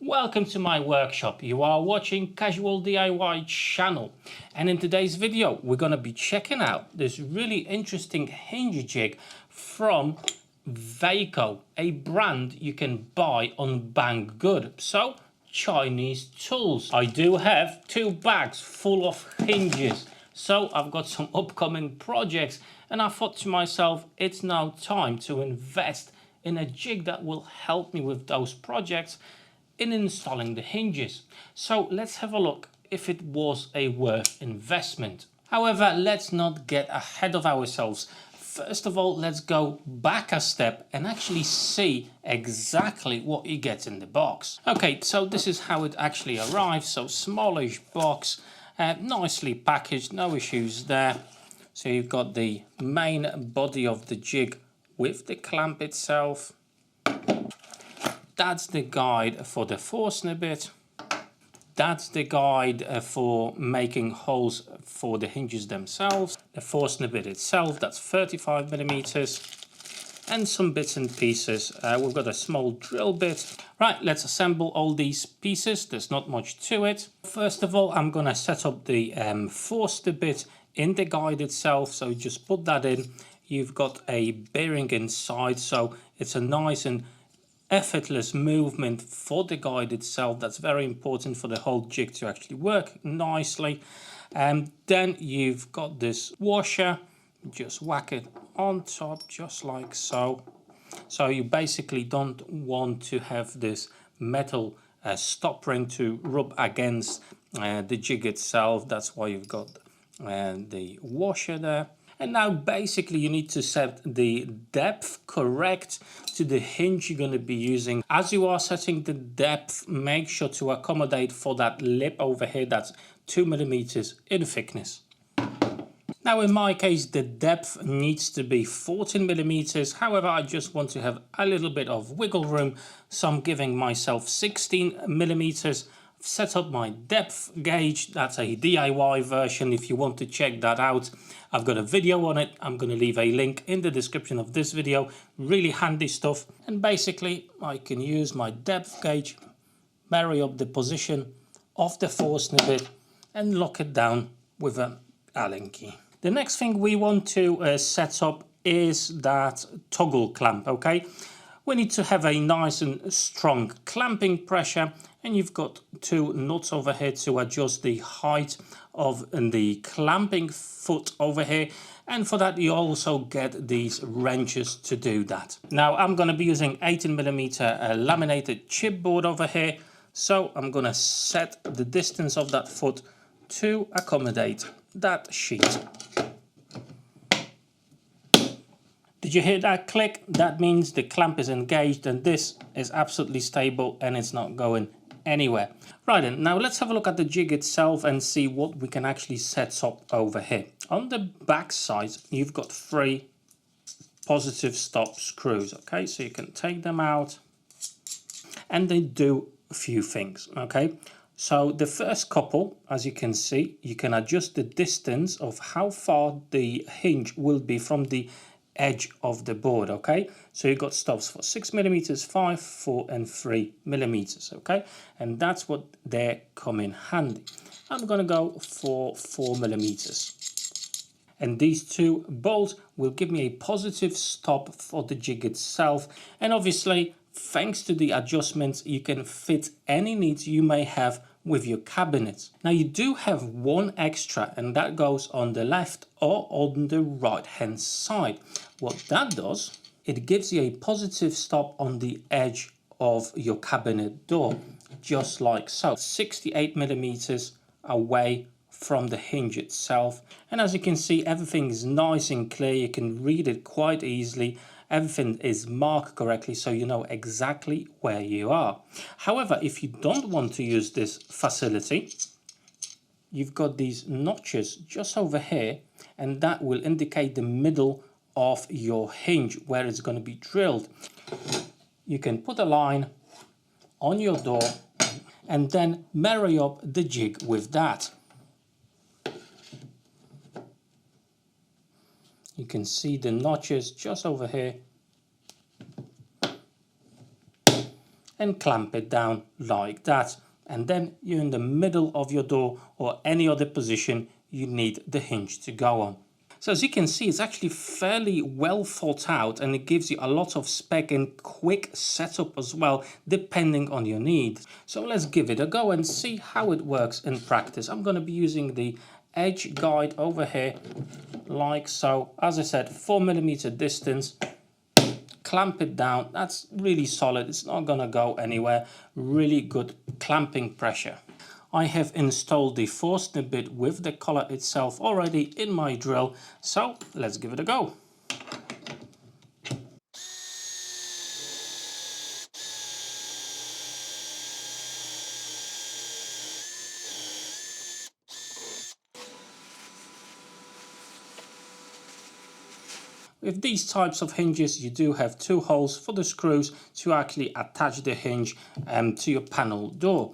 Welcome to my workshop. You are watching Casual DIY channel, and in today's video we're going to be checking out this really interesting hinge jig from Veiko, a brand you can buy on Banggood. So Chinese tools. I do have 2 bags full of hinges, so I've got some upcoming projects and I thought to myself, it's now time to invest in a jig that will help me with those projects in installing the hinges. So let's have a look if it was a worth investment. However, let's not get ahead of ourselves. First of all, let's go back a step and actually see exactly what you get in the box. Okay, so this is how it actually arrives. So smallish box, nicely packaged, no issues there. So you've got the main body of the jig with the clamp itself. That's the guide for the forstner bit. That's the guide for making holes for the hinges themselves. The forstner bit itself, that's 35mm. And some bits and pieces. We've got a small drill bit. Right, let's assemble all these pieces. There's not much to it. First of all, I'm gonna set up the forstner bit in the guide itself. So just put that in. You've got a bearing inside, so it's a nice and effortless movement for the guide itself. That's very important for the whole jig to actually work nicely. And then you've got this washer, just whack it on top just like so. So you basically don't want to have this metal stop ring to rub against the jig itself. That's why you've got the washer there. And now basically you need to set the depth correct to the hinge you're going to be using. As you are setting the depth, make sure to accommodate for that lip over here that's 2mm in thickness. Now in my case the depth needs to be 14mm, however I just want to have a little bit of wiggle room, so I'm giving myself 16mm. Set up my depth gauge. That's a DIY version. If you want to check that out, I've got a video on it. I'm going to leave a link in the description of this video. Really handy stuff. And basically I can use my depth gauge, marry up the position of the forstner bit and lock it down with an Allen key. The next thing we want to set up is that toggle clamp. Okay, we need to have a nice and strong clamping pressure, and you've got 2 nuts over here to adjust the height of the clamping foot over here, and for that you also get these wrenches to do that. Now I'm going to be using 18mm laminated chipboard over here, so I'm going to set the distance of that foot to accommodate that sheet. Did you hear that click? That means the clamp is engaged and this is absolutely stable and it's not going anywhere. Right then, now let's have a look at the jig itself and see what we can actually set up over here. On the back side, you've got 3 positive stop screws. Okay, so you can take them out and they do a few things. Okay, so the first couple, as you can see, you can adjust the distance of how far the hinge will be from the edge of the board. Okay, so you've got stops for 6mm, 5, 4 and 3mm. Okay, and that's what they come in handy. I'm gonna go for 4mm, and these 2 bolts will give me a positive stop for the jig itself. And obviously thanks to the adjustments you can fit any needs you may have with your cabinet. Now you do have 1 extra, and that goes on the left or on the right hand side. What that does, it gives you a positive stop on the edge of your cabinet door, just like so, 68mm away from the hinge itself. And as you can see, everything is nice and clear. You can read it quite easily. Everything is marked correctly, so you know exactly where you are. However, if you don't want to use this facility, you've got these notches just over here, and that will indicate the middle of your hinge where it's going to be drilled. You can put a line on your door and then marry up the jig with that. You can see the notches just over here, and clamp it down like that. And then you're in the middle of your door or any other position you need the hinge to go on. So as you can see, it's actually fairly well thought out, and it gives you a lot of spec and quick setup as well, depending on your needs. So let's give it a go and see how it works in practice. I'm going to be using the edge guide over here, like so. As I said, 4mm distance. Clamp it down. That's really solid. It's not going to go anywhere. Really good clamping pressure. I have installed the Forstner bit with the collar itself already in my drill, so let's give it a go. With these types of hinges, you do have two holes for the screws to actually attach the hinge to your panel door.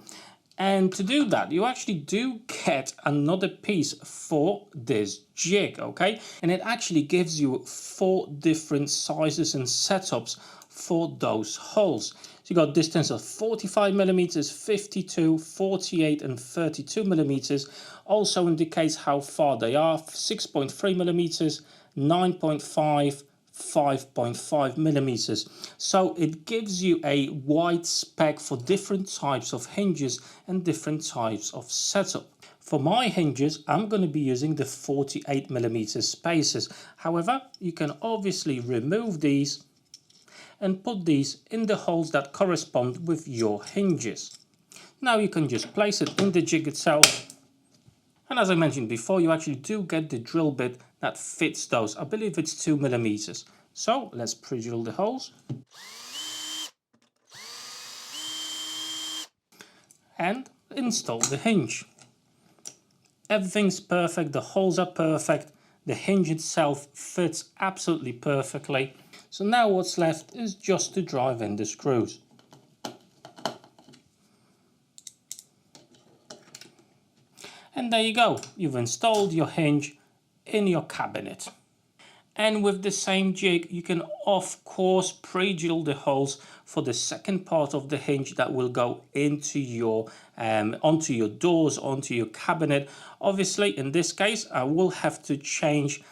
And to do that, you actually do get another piece for this jig, okay? And it actually gives you 4 different sizes and setups for those holes. So you got distance of 45mm, 52, 48 and 32mm. Also indicates how far they are, 6.3mm, 9.5, 5.5mm. So it gives you a wide spec for different types of hinges and different types of setup. For my hinges, I'm going to be using the 48mm spacers. However, you can obviously remove these and put these in the holes that correspond with your hinges. Now you can just place it in the jig itself. And as I mentioned before, you actually do get the drill bit that fits those. I believe it's 2mm. So let's pre-drill the holes. And install the hinge. Everything's perfect, the holes are perfect, the hinge itself fits absolutely perfectly. So now what's left is just to drive in the screws. And there you go, you've installed your hinge in your cabinet. And with the same jig, you can of course pre-drill the holes for the second part of the hinge that will go into your onto your doors, onto your cabinet. Obviously, in this case, I will have to change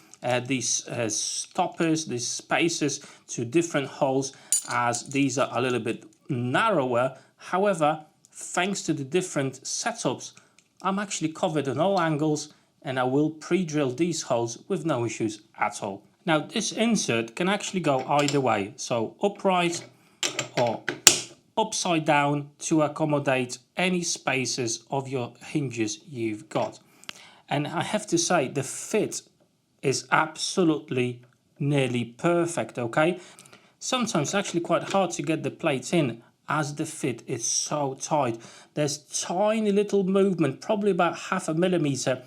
these stoppers, these spacers to different holes, as these are a little bit narrower. However, thanks to the different setups, I'm actually covered on all angles, and I will pre-drill these holes with no issues at all. Now this insert can actually go either way, so upright or upside down to accommodate any spaces of your hinges you've got. And I have to say, the fit is absolutely nearly perfect, okay? Sometimes it's actually quite hard to get the plates in as the fit is so tight. There's tiny little movement, probably about 0.5 millimeter.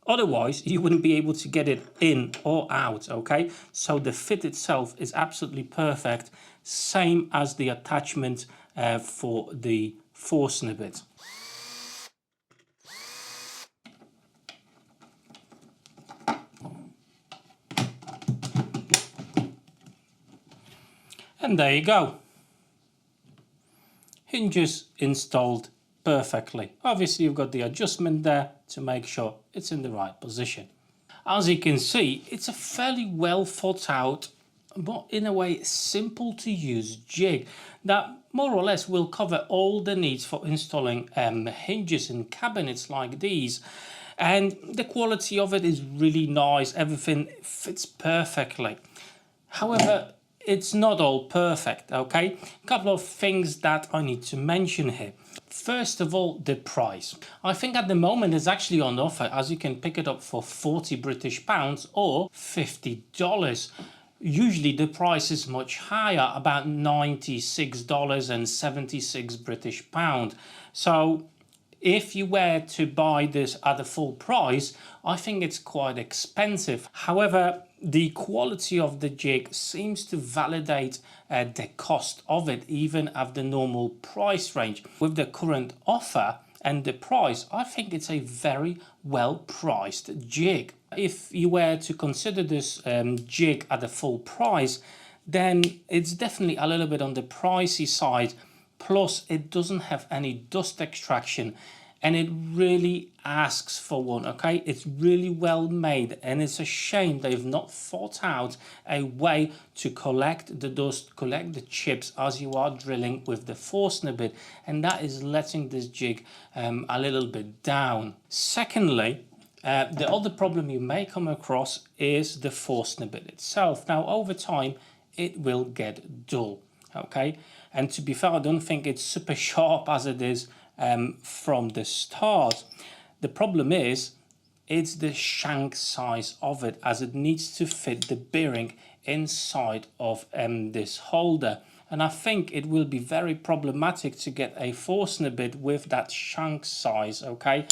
Otherwise, you wouldn't be able to get it in or out, okay? So the fit itself is absolutely perfect. Same as the attachment for the Forstner bit. And there you go. Hinges installed perfectly. Obviously you've got the adjustment there to make sure it's in the right position. As you can see, it's a fairly well thought out, but in a way simple to use jig that more or less will cover all the needs for installing hinges in cabinets like these. And the quality of it is really nice, everything fits perfectly. However, it's not all perfect, okay? A couple of things that I need to mention here. First of all, the price. I think at the moment it's actually on offer, as you can pick it up for 40 British pounds or $50. Usually the price is much higher, about $96 and 76 British pound. So if you were to buy this at the full price, I think it's quite expensive. However, the quality of the jig seems to validate the cost of it, even at the normal price range. With the current offer and the price, I think it's a very well priced jig. If you were to consider this jig at the full price, then it's definitely a little bit on the pricey side. plus it doesn't have any dust extraction, and it really asks for one. Okay, it's really well made, and it's a shame they've not thought out a way to collect the dust, collect the chips as you are drilling with the Forstner bit, and that is letting this jig a little bit down. Secondly, the other problem you may come across is the Forstner bit itself. Now over time it will get dull, okay, and to be fair, I don't think it's super sharp as it is from the start. The problem is it's the shank size of it, as it needs to fit the bearing inside of this holder, and I think it will be very problematic to get a Forstner bit with that shank size, okay,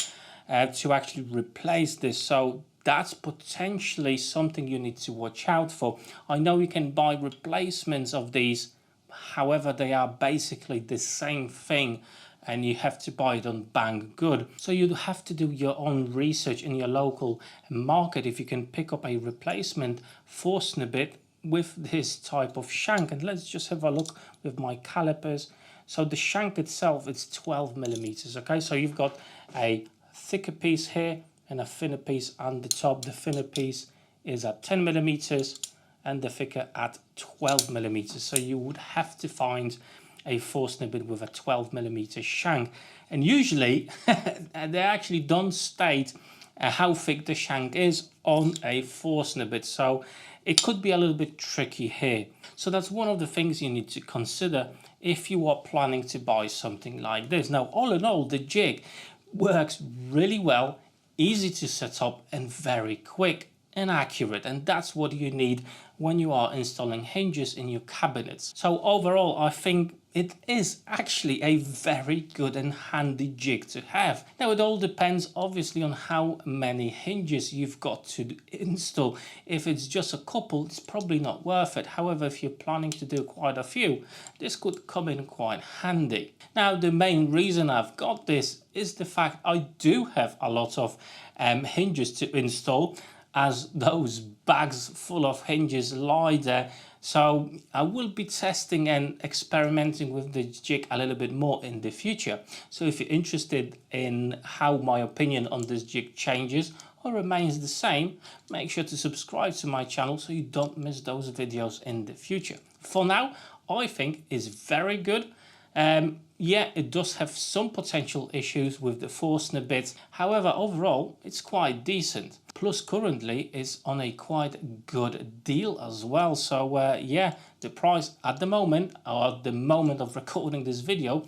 to actually replace this. So that's potentially something you need to watch out for. I know you can buy replacements of these, however they are basically the same thing, and you have to buy it on Banggood. So you have to do your own research in your local market if you can pick up a replacement Forstner bit with this type of shank. And let's just have a look with my calipers. So the shank itself is 12 millimeters. Okay, so you've got a thicker piece here and a thinner piece on the top. The thinner piece is at 10 millimeters and the thicker at 12 millimeters. So you would have to find a Forstner bit with a 12 millimeter shank, and usually they actually don't state how thick the shank is on a Forstner bit, so it could be a little bit tricky here. So that's one of the things you need to consider if you are planning to buy something like this. Now all in all, the jig works really well, easy to set up and very quick and accurate, and that's what you need when you are installing hinges in your cabinets. So overall, I think it is actually a very good and handy jig to have. Now it all depends obviously on how many hinges you've got to install. If it's just a couple, it's probably not worth it. However, if you're planning to do quite a few, this could come in quite handy. Now the main reason I've got this is the fact I do have a lot of hinges to install, as those bags full of hinges lie there. So I will be testing and experimenting with the jig a little bit more in the future. So if you're interested in how my opinion on this jig changes or remains the same, make sure to subscribe to my channel so you don't miss those videos in the future. For now, I think it's very good. Yeah, it does have some potential issues with the Forstner bits. However, overall, it's quite decent. Plus, currently, it's on a quite good deal as well. So, yeah, the price at the moment, or at the moment of recording this video,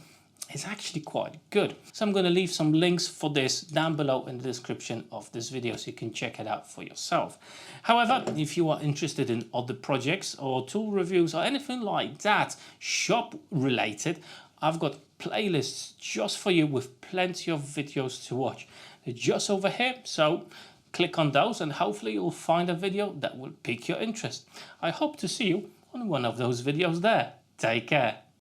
is actually quite good. So I'm going to leave some links for this down below in the description of this video so you can check it out for yourself. However, if you are interested in other projects or tool reviews or anything like that, shop related, I've got playlists just for you with plenty of videos to watch. They're just over here, so click on those and hopefully you'll find a video that will pique your interest. I hope to see you on one of those videos there. Take care.